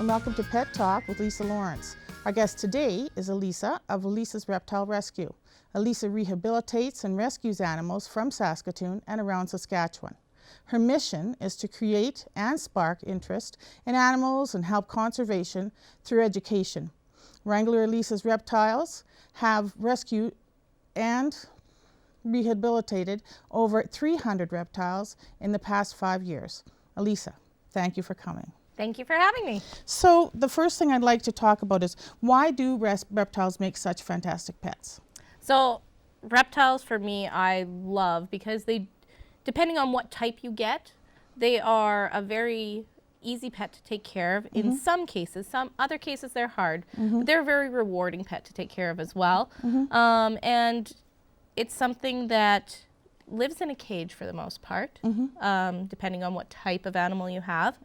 and welcome to Pet Talk with Lisa Lawrence. Our guest today is Elisa of Elisa's Reptile Rescue. Elisa rehabilitates and rescues animals from Saskatoon and around Saskatchewan. Her mission is to create and spark interest in animals and help conservation through education. Wrangler Elisa's reptiles have rescued and rehabilitated over 300 reptiles in the past 5 years. Elisa, thank you for coming. Thank you for having me. So the first thing I'd like to talk about is why do reptiles make such fantastic pets? So reptiles for me I love because they, depending on what type you get, they are a very easy pet to take care of in some cases. Some other cases they're hard, but they're a very rewarding pet to take care of as well. And it's something that lives in a cage for the most part, depending on what type of animal you have.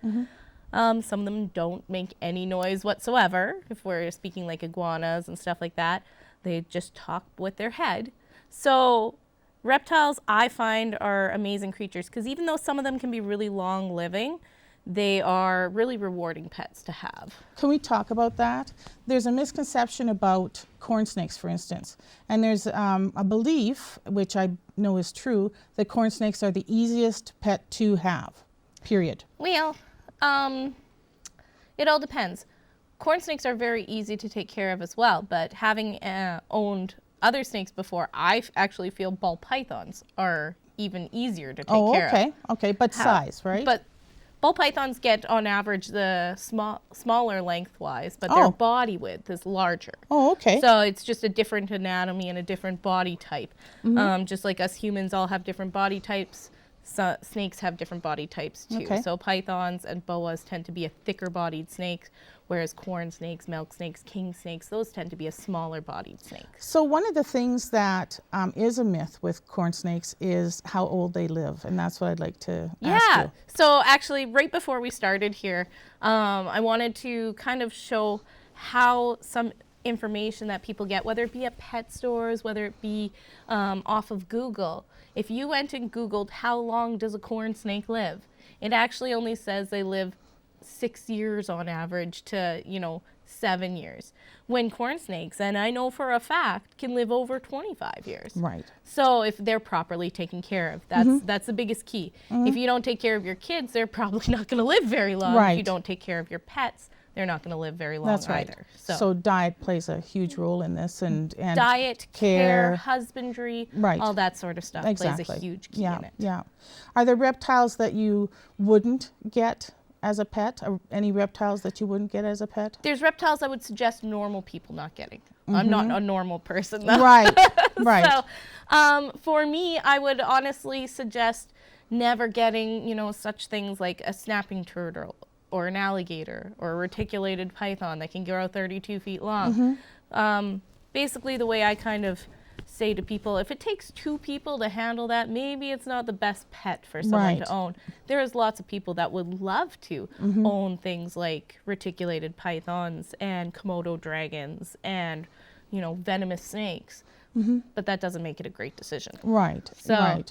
Some of them don't make any noise whatsoever. If we're speaking like iguanas and stuff like that, they just talk with their head. So reptiles I find are amazing creatures because even though some of them can be really long living, they are really rewarding pets to have. Can we talk about that? There's a misconception about corn snakes, for instance, and there's a belief, which I know is true, that corn snakes are the easiest pet to have, period. Well, it all depends. Corn snakes are very easy to take care of as well, but having owned other snakes before, I actually feel ball pythons are even easier to take care of. Okay, but size, right? But ball pythons get on average the smaller lengthwise, but their body width is larger. Oh, okay. So it's just a different anatomy and a different body type. Just like us humans all have different body types, so snakes have different body types too. Okay. So pythons and boas tend to be a thicker bodied snake, whereas corn snakes, milk snakes, king snakes, those tend to be a smaller bodied snake. So one of the things that is a myth with corn snakes is how old they live, and that's what I'd like to ask you. So actually right before we started here, I wanted to kind of show how some information that people get, whether it be at pet stores, whether it be off of Google. If you went and Googled how long does a corn snake live, it actually only says they live 6 years on average to, 7 years. When corn snakes, and I know for a fact, can live over 25 years. Right. So if they're properly taken care of, that's the biggest key. If you don't take care of your kids, they're probably not going to live very long. Right. If you don't take care of your pets, they're not going to live very long That's right. either. So diet plays a huge role in this, and diet, care, husbandry, all that sort of stuff plays a huge key in it. Yeah. Are there reptiles that you wouldn't get as a pet? Or any reptiles that you wouldn't get as a pet? There's reptiles I would suggest normal people not getting. I'm not a normal person though. Right, right. So for me, I would honestly suggest never getting, such things like a snapping turtle or an alligator or a reticulated python that can grow 32 feet long. Basically the way I kind of say to people, if it takes 2 people to handle that, maybe it's not the best pet for someone to own. There is lots of people that would love to own things like reticulated pythons and Komodo dragons and, venomous snakes, but that doesn't make it a great decision. Right, so,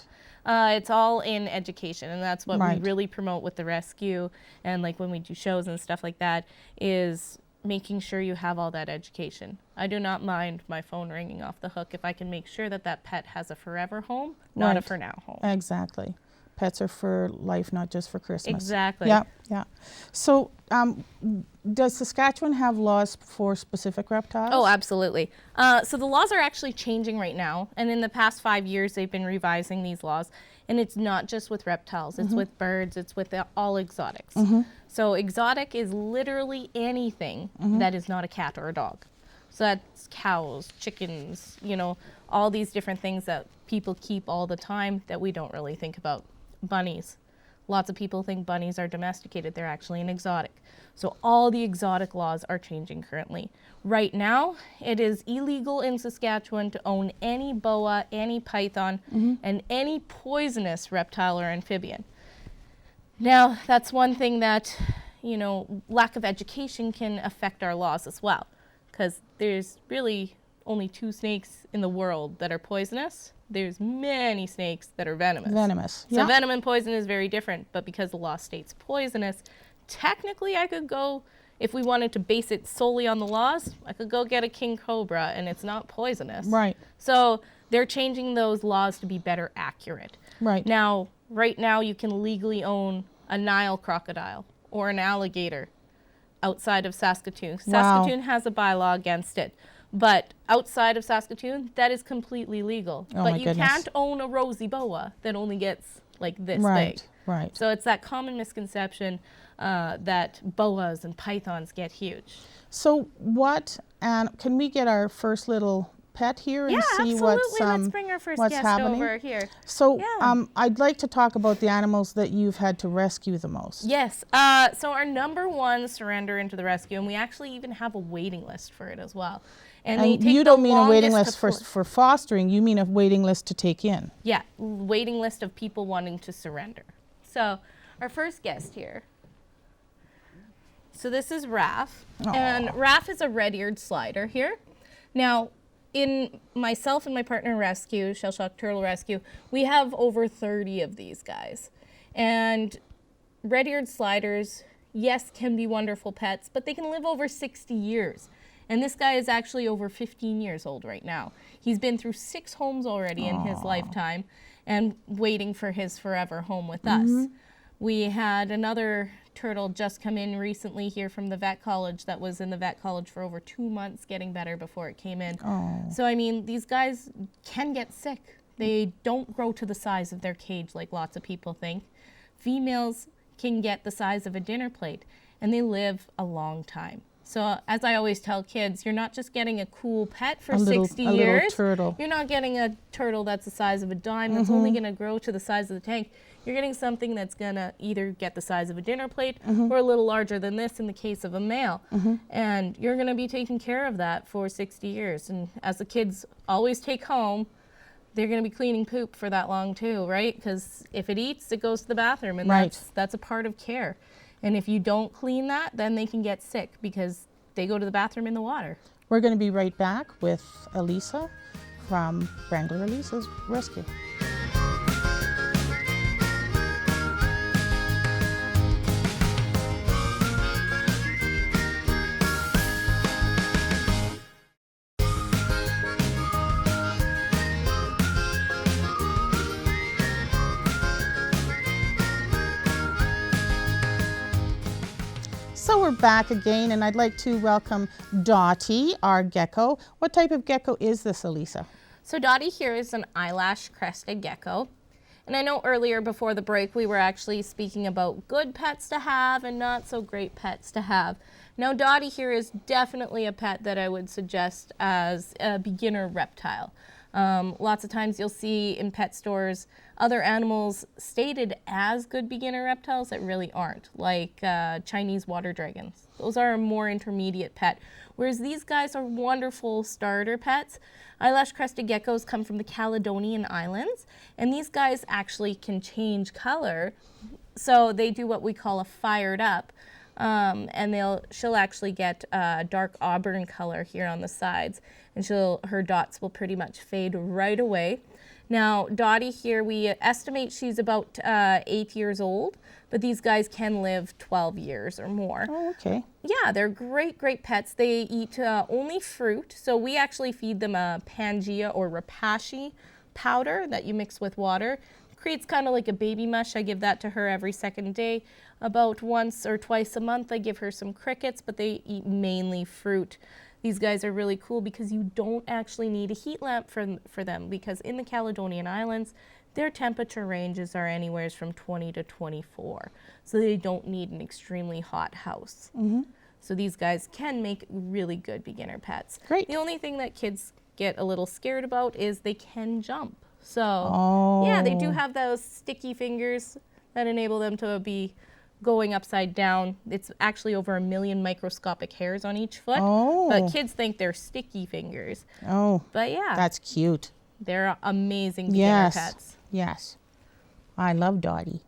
it's all in education, and that's what we really promote with the rescue, and like when we do shows and stuff like that, is making sure you have all that education. I do not mind my phone ringing off the hook if I can make sure that that pet has a forever home, not a for now home. Exactly. Pets are for life, not just for Christmas. Exactly. Yeah. So does Saskatchewan have laws for specific reptiles? Oh, absolutely. So the laws are actually changing right now, and in the past 5 years they've been revising these laws, and it's not just with reptiles, it's with birds, it's with all exotics. So exotic is literally anything that is not a cat or a dog. So that's cows, chickens, all these different things that people keep all the time that we don't really think about. Bunnies. Lots of people think bunnies are domesticated. They're actually an exotic. So all the exotic laws are changing currently. Right now, it is illegal in Saskatchewan to own any boa, any python, and any poisonous reptile or amphibian. Now, that's one thing that, lack of education can affect our laws as well, because there's really only 2 snakes in the world that are poisonous. There's many snakes that are venomous. So venom and poison is very different, but because the law states poisonous, technically I could go if we wanted to base it solely on the laws, I could go get a king cobra and it's not poisonous. Right. So they're changing those laws to be better accurate. Right. Now, right now you can legally own a Nile crocodile or an alligator outside of Saskatoon. Wow. Saskatoon has a bylaw against it. But outside of Saskatoon, that is completely legal. Oh, but my you goodness. can't own a rosy boa that only gets like this Right. big. Right. So it's that common misconception that boas and pythons get huge. So what, and can we get our first little pet here and Yeah, see absolutely. what's, Let's bring our first what's guest happening? over here. So Yeah. I'd like to talk about the animals that you've had to rescue the most. Yes. So our number one surrender into the rescue, and we actually even have a waiting list for it as well. And they And take you the don't mean a waiting longest list to for fostering, you mean a waiting list to take in. Yeah, waiting list of people wanting to surrender. So our first guest here. So this is Raph. Aw. And Raph is a red-eared slider here. Now, in myself and my partner rescue, Shell Shock Turtle Rescue, we have over 30 of these guys. And red-eared sliders, yes, can be wonderful pets, but they can live over 60 years. And this guy is actually over 15 years old right now. He's been through 6 homes already in his lifetime and waiting for his forever home with us. We had another turtle just come in recently here from the vet college that was in the vet college for over 2 months getting better before it came in. So, I mean, these guys can get sick. They don't grow to the size of their cage like lots of people think. Females can get the size of a dinner plate and they live a long time. So as I always tell kids, you're not just getting a cool pet for 60 little years. turtle. You're not getting a turtle that's the size of a dime that's only going to grow to the size of the tank. You're getting something that's going to either get the size of a dinner plate or a little larger than this in the case of a male. And you're going to be taking care of that for 60 years. And as the kids always take home, they're going to be cleaning poop for that long too, right? Because if it eats, it goes to the bathroom, and Right. that's a part of care. And if you don't clean that, then they can get sick because they go to the bathroom in the water. We're going to be right back with Elisa from Wrangler Elisa's Rescue. So we're back again, and I'd like to welcome Dottie, our gecko. What type of gecko is this, Elisa? So Dottie here is an eyelash crested gecko. And I know earlier before the break we were actually speaking about good pets to have and not so great pets to have. Now Dottie here is definitely a pet that I would suggest as a beginner reptile. Lots of times you'll see in pet stores other animals stated as good beginner reptiles that really aren't, like Chinese water dragons. Those are a more intermediate pet, whereas these guys are wonderful starter pets. Eyelash crested geckos come from the Caledonian Islands, and these guys actually can change color, so they do what we call a fired up. And she'll actually get a dark auburn color here on the sides, and her dots will pretty much fade right away. Now, Dottie here, we estimate she's about 8 years old, but these guys can live 12 years or more. Oh, okay. Yeah, they're great, great pets. They eat only fruit, so we actually feed them a Pangea or Rapashi powder that you mix with water. Creates kind of like a baby mush. I give that to her every second day. About once or twice a month, I give her some crickets, but they eat mainly fruit. These guys are really cool because you don't actually need a heat lamp for them, because in the Caledonian Islands, their temperature ranges are anywhere from 20 to 24. So they don't need an extremely hot house. So these guys can make really good beginner pets. Great. The only thing that kids get a little scared about is they can jump. So yeah, they do have those sticky fingers that enable them to be going upside down. It's actually over 1 million microscopic hairs on each foot. But kids think they're sticky fingers. But yeah, That's cute. they're amazing beginner pets. Yes. I love Dottie.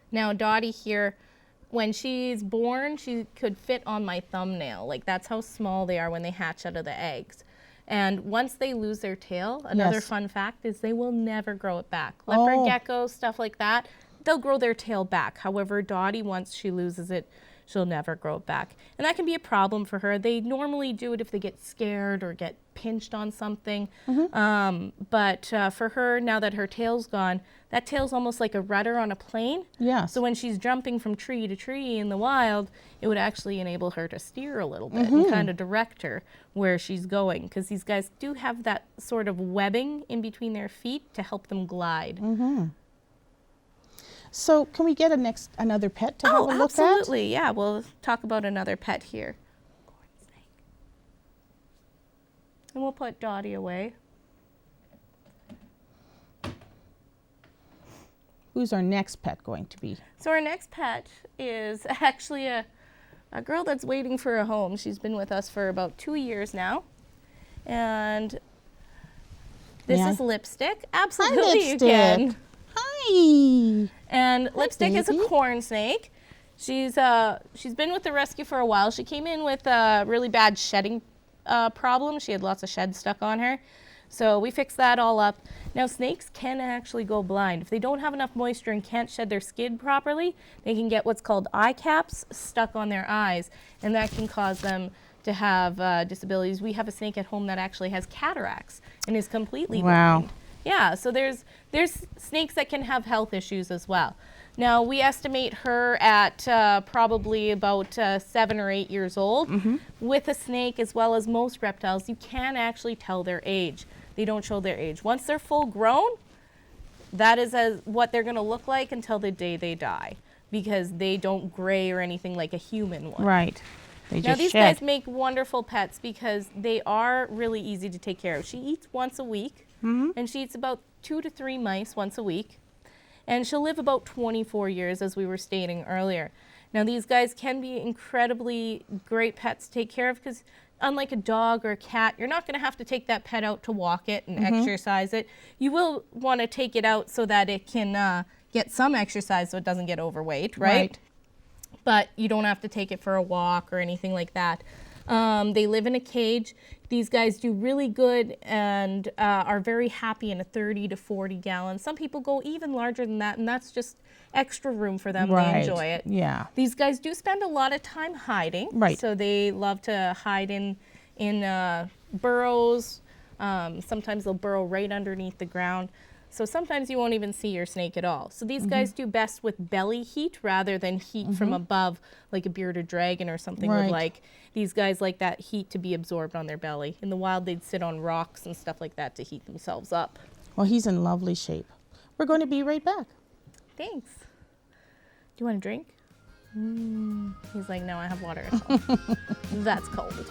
Now Dottie here, when she's born, she could fit on my thumbnail. Like, that's how small they are when they hatch out of the eggs. And once they lose their tail, another fun fact is they will never grow it back. Leopard geckos, stuff like that, they'll grow their tail back. However, Dottie, once she loses it, she'll never grow it back. And that can be a problem for her. They normally do it if they get scared or get pinched on something. But for her, now that her tail's gone, that tail's almost like a rudder on a plane. Yes. So when she's jumping from tree to tree in the wild, it would actually enable her to steer a little bit and kind of direct her where she's going, because these guys do have that sort of webbing in between their feet to help them glide. So can we get another pet to have a look at? Absolutely. Yeah, we'll talk about another pet here. Corn snake. And we'll put Dottie away. Who's our next pet going to be? So our next pet is actually a girl that's waiting for a home. She's been with us for about 2 years now. And this is Lipstick. Absolutely, Hi, you can. Hi. And Lipstick is a baby. corn snake. She's been with the rescue for a while. She came in with a really bad shedding problem. She had lots of shed stuck on her. So we fixed that all up. Now snakes can actually go blind. If they don't have enough moisture and can't shed their skin properly, they can get what's called eye caps stuck on their eyes, and that can cause them to have disabilities. We have a snake at home that actually has cataracts and is completely blind. Yeah, so there's snakes that can have health issues as well. Now we estimate her at probably about 7 or 8 years old. With a snake, as well as most reptiles, you can actually tell their age. They don't show their age. Once they're full grown, that is what they're going to look like until the day they die, because they don't gray or anything like a human one. Right. They Now just these shed. guys make wonderful pets because they are really easy to take care of. She eats once a week, and she eats about 2 to 3 mice once a week. And she'll live about 24 years, as we were stating earlier. Now these guys can be incredibly great pets to take care of, because unlike a dog or a cat, you're not going to have to take that pet out to walk it and exercise it. You will want to take it out so that it can get some exercise so it doesn't get overweight, right? But you don't have to take it for a walk or anything like that. They live in a cage. These guys do really good and are very happy in a 30 to 40 gallons. Some people go even larger than that, and that's just extra room for them. They enjoy it. Yeah. These guys do spend a lot of time hiding. Right. So they love to hide in burrows. Sometimes they'll burrow right underneath the ground. So sometimes you won't even see your snake at all. So these guys do best with belly heat rather than heat from above, like a bearded dragon or something would like. These guys like that heat to be absorbed on their belly. In the wild, they'd sit on rocks and stuff like that to heat themselves up. Well, he's in lovely shape. We're going to be right back. Thanks. Do you want a drink? He's like, no, I have water at home. That's cold.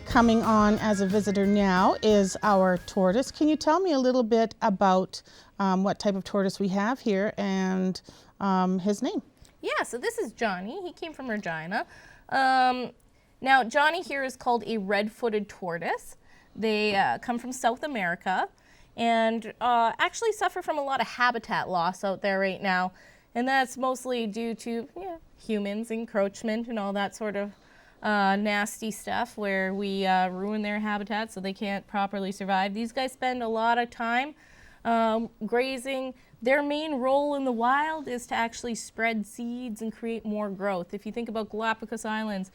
Coming on as a visitor now is our tortoise. Can you tell me a little bit about what type of tortoise we have here and his name? Yeah, so this is Johnny. He came from Regina. Now, Johnny here is called a Redfooted Tortoise. They come from South America and actually suffer from a lot of habitat loss out there right now. And that's mostly due to humans, encroachment, and all that sort of nasty stuff where we ruin their habitat so they can't properly survive. These guys spend a lot of time grazing. Their main role in the wild is to actually spread seeds and create more growth. If you think about Galapagos Islands,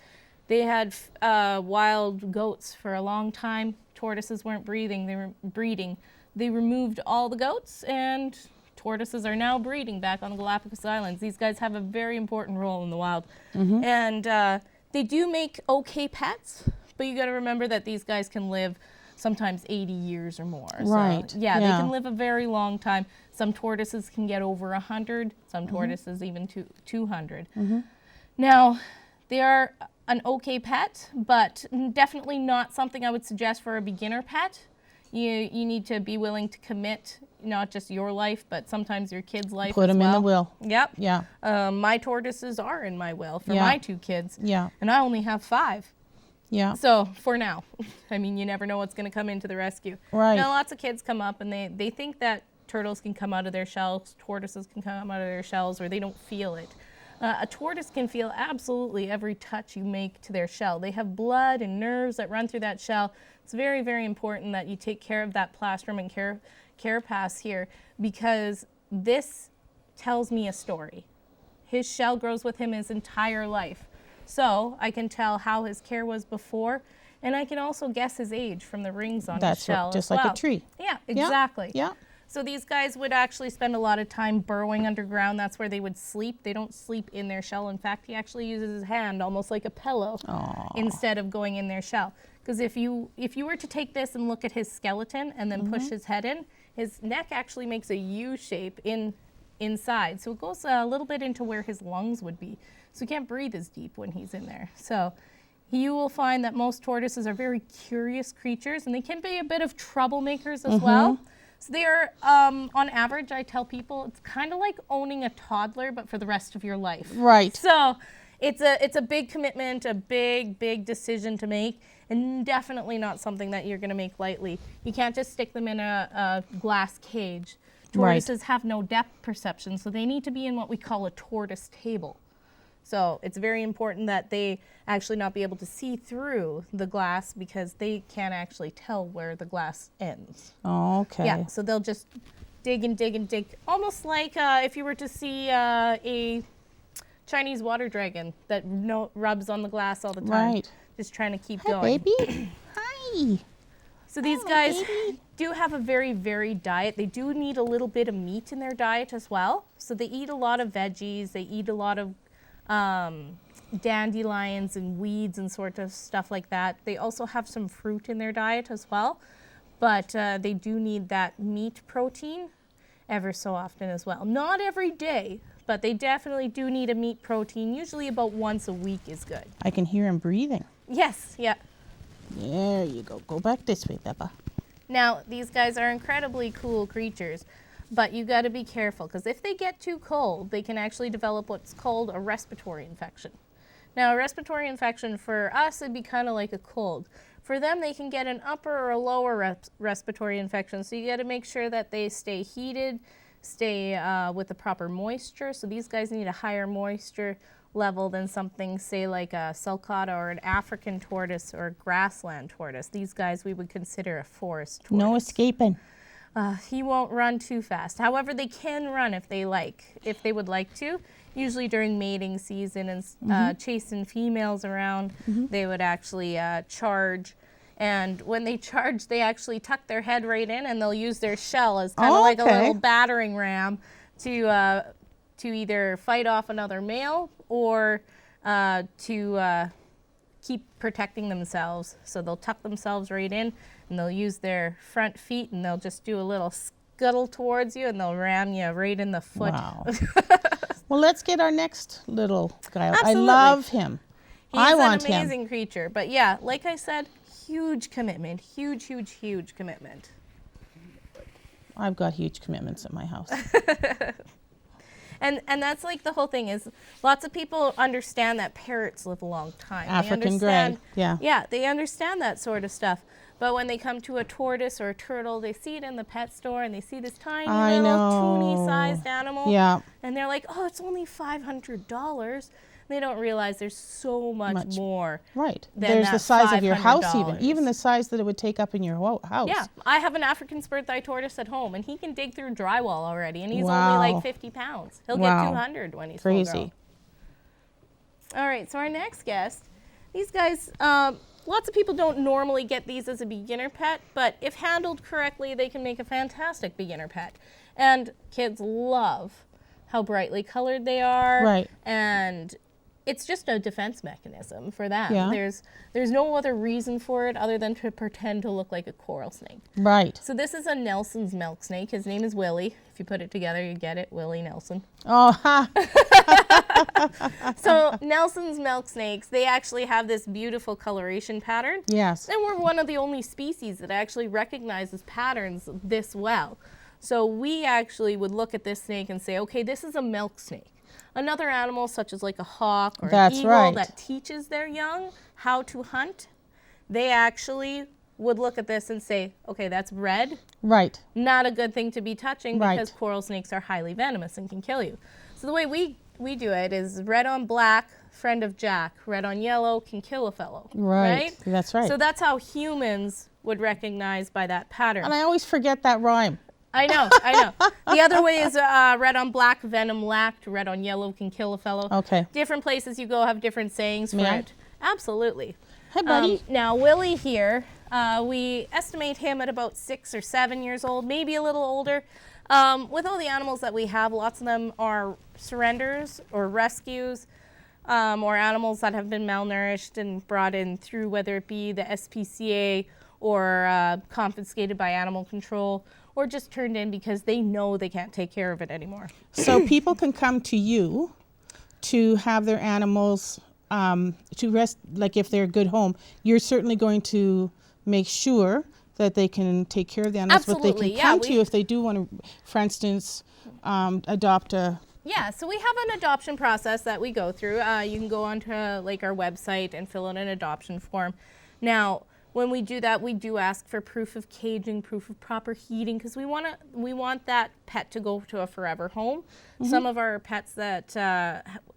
they had wild goats for a long time. Tortoises weren't breeding. They were breeding. They removed all the goats, and tortoises are now breeding back on the Galapagos Islands. These guys have a very important role in the wild. And they do make okay pets, but you got to remember that these guys can live sometimes 80 years or more. Right. So, yeah, they can live a very long time. Some tortoises can get over 100, some tortoises even 200. Now, they are an okay pet, but definitely not something I would suggest for a beginner pet. You need to be willing to commit not just your life, but sometimes your kid's life. Put them in the will. Yep. Yeah. My tortoises are in my will for my 2 kids. Yeah. And I only have 5. Yeah. So for now, I mean, you never know what's going to come into the rescue. Right. Now, lots of kids come up and they think that turtles can come out of their shells, tortoises can come out of their shells, or they don't feel it. A tortoise can feel absolutely every touch you make to their shell. They have blood and nerves that run through that shell. It's very, very important that you take care of that plastrum and carapace here, because this tells me a story. His shell grows with him his entire life. So I can tell how his care was before, and I can also guess his age from the rings on his shell. That's just as like well. a tree. Yeah, exactly. Yeah. So these guys would actually spend a lot of time burrowing underground. That's where they would sleep. They don't sleep in their shell. In fact, he actually uses his hand almost like a pillow instead of going in their shell. Because if you were to take this and look at his skeleton and then push his head in, his neck actually makes a U shape inside. So it goes a little bit into where his lungs would be. So he can't breathe as deep when he's in there. So you will find that most tortoises are very curious creatures, and they can be a bit of troublemakers as well. So they are, on average, I tell people, it's kind of like owning a toddler, but for the rest of your life. Right. So it's a big commitment, a big decision to make, and definitely not something that you're going to make lightly. You can't just stick them in a glass cage. Tortoises have no depth perception, so they need to be in what we call a tortoise table. So it's very important that they actually not be able to see through the glass, because they can't actually tell where the glass ends. Okay. Yeah, so they'll just dig and dig and dig, almost like if you were to see a Chinese water dragon that rubs on the glass all the time. Right. Just trying to keep Hi, going. baby. Hi. So these guys do have a very varied diet. They do need a little bit of meat in their diet as well. So they eat a lot of veggies. They eat a lot of dandelions and weeds and sort of stuff like that. They also have some fruit in their diet as well, but they do need that meat protein ever so often as well. Not every day, but they definitely do need a meat protein. Usually about once a week is good. I can hear him breathing. Yes, yeah. There you go. Go back this way, Peppa. Now, these guys are incredibly cool creatures, but you got to be careful, because if they get too cold, they can actually develop what's called a respiratory infection. Now, a respiratory infection for us would be kind of like a cold. For them, they can get an upper or a lower respiratory infection, so you got to make sure that they stay heated, stay with the proper moisture. So these guys need a higher moisture level than something, say, like a sulcata or an African tortoise or a grassland tortoise. These guys we would consider a forest tortoise. No escaping. He won't run too fast. However, they can run if they would like to. Usually during mating season and chasing females around, they would actually charge. And when they charge, they actually tuck their head right in, and they'll use their shell as kind of like a little battering ram to either fight off another male or to keep protecting themselves. So they'll tuck themselves right in, and they'll use their front feet, and they'll just do a little scuttle towards you, and they'll ram you right in the foot. Wow. Well, let's get our next little guy. Absolutely. I love him. I want him. He's an amazing creature. But yeah, like I said, huge commitment. Huge commitment. I've got huge commitments at my house. And that's like the whole thing is, lots of people understand that parrots live a long time. African gray, yeah. Yeah, they understand that sort of stuff. But when they come to a tortoise or a turtle, they see it in the pet store, and they see this tiny little toonie-sized animal. Yeah. And they're like, oh, it's only $500. They don't realize there's so much more. Right. Than there's that the size of your house $500. even the size that it would take up in your house. Yeah, I have an African spurred-thigh tortoise at home, and he can dig through drywall already, and he's Wow. only like 50 pounds. He'll get 200 when he's full Crazy. grown. All right, so our next guest, these guys, lots of people don't normally get these as a beginner pet, but if handled correctly, they can make a fantastic beginner pet. And kids love how brightly colored they are. Right. And it's just a defense mechanism for them. Yeah. There's no other reason for it other than to pretend to look like a coral snake. Right. So this is a Nelson's milk snake. His name is Willie. If you put it together, you get it, Willie Nelson. Oh, ha. So Nelson's milk snakes, they actually have this beautiful coloration pattern. Yes. And we're one of the only species that actually recognizes patterns this well. So we actually would look at this snake and say, okay, this is a milk snake. Another animal, such as like a hawk or an eagle, that teaches their young how to hunt, they actually would look at this and say, okay, that's red. Right. Not a good thing to be touching Right. because coral snakes are highly venomous and can kill you. So the way we do it is red on black, friend of Jack. Red on yellow can kill a fellow. Right. That's right. So that's how humans would recognize by that pattern. And I always forget that rhyme. I know. The other way is red on black, venom lacked. Red on yellow can kill a fellow. Okay. Different places you go have different sayings for Yeah. it. Absolutely. Hi, buddy. Now, Willie here, we estimate him at about 6 or 7 years old, maybe a little older. With all the animals that we have, lots of them are surrenders or rescues, or animals that have been malnourished and brought in through whether it be the SPCA or confiscated by animal control, or just turned in because they know they can't take care of it anymore. So people can come to you to have their animals to rest, like if they're a good home. You're certainly going to make sure that they can take care of the animals, Absolutely, but they can yeah, come to you if they do want to, for instance, adopt a... Yeah, so we have an adoption process that we go through. You can go onto like our website and fill out an adoption form. Now, when we do that, we do ask for proof of caging, proof of proper heating, because we want that pet to go to a forever home. Mm-hmm. Some of our pets that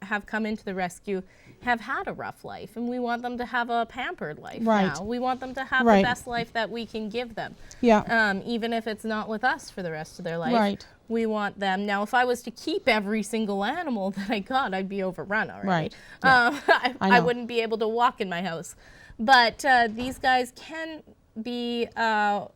have come into the rescue have had a rough life, and we want them to have a pampered life now. We want them to have the best life that we can give them. Yeah. Even if it's not with us for the rest of their life. Right. We want them. Now, if I was to keep every single animal that I got, I'd be overrun already. Right. Yeah. I wouldn't be able to walk in my house. But these guys can be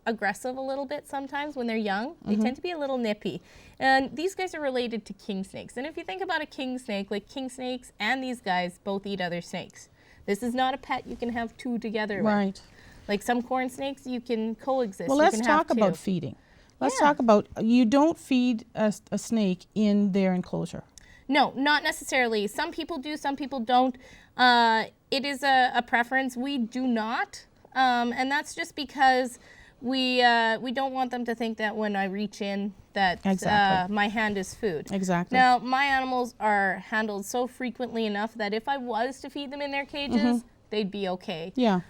aggressive a little bit sometimes when they're young. They tend to be a little nippy. And these guys are related to king snakes. And if you think about a king snake, like king snakes and these guys both eat other snakes. This is not a pet you can have two together with. Right. Like some corn snakes, you can coexist. Well, let's talk about feeding. Let's talk about, you don't feed a snake in their enclosure. No, not necessarily. Some people do, some people don't. It is a preference. We do not, and that's just because we don't want them to think that when I reach in that my hand is food. Exactly. Now, my animals are handled so frequently enough that if I was to feed them in their cages, they'd be okay. Yeah.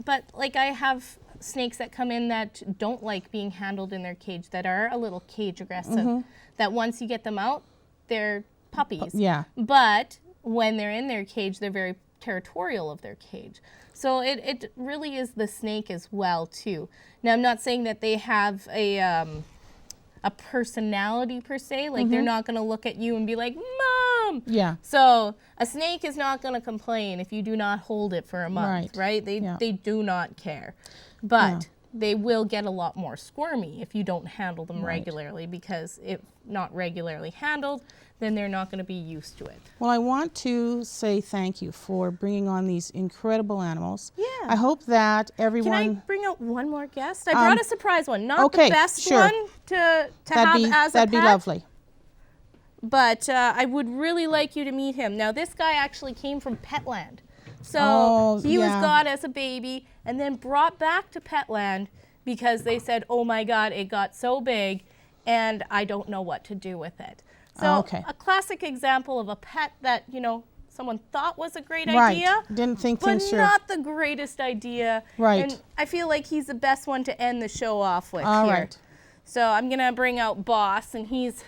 But like I have snakes that come in that don't like being handled in their cage, that are a little cage aggressive, that once you get them out, they're puppies. Yeah. But when they're in their cage, they're very territorial of their cage. So it really is the snake as well too. Now, I'm not saying that they have a personality per se, like they're not going to look at you and be like, Mom! Yeah. So a snake is not going to complain if you do not hold it for a month, right? They do not care. But they will get a lot more squirmy if you don't handle them regularly, because if not regularly handled, then they're not going to be used to it. Well, I want to say thank you for bringing on these incredible animals. Yeah. I hope that everyone... Can I bring out one more guest? I brought a surprise one. Not the best one to have as a pet. That'd be lovely. But I would really like you to meet him. Now, this guy actually came from Petland. So he was got as a baby and then brought back to Petland because they said, oh my God, it got so big and I don't know what to do with it. So a classic example of a pet that, you know, someone thought was a great idea. Didn't think but things through. not the greatest idea. Right. And I feel like he's the best one to end the show off with All here. right. So I'm going to bring out Boss, and he's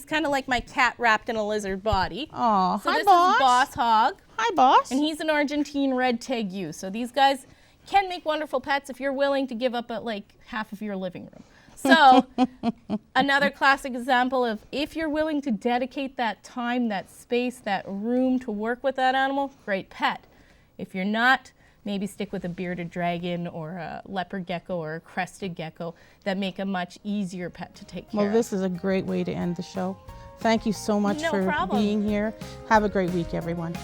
kind of like my cat wrapped in a lizard body. Aw, so hi, this Boss. is Boss Hog. Hi, Boss. And he's an Argentine red tegu. So these guys can make wonderful pets if you're willing to give up like half of your living room. So another classic example of if you're willing to dedicate that time, that space, that room to work with that animal, great pet. If you're not, maybe stick with a bearded dragon or a leopard gecko or a crested gecko that make a much easier pet to take care of. Well, this is a great way to end the show. Thank you so much for problem. being here. Have a great week, everyone.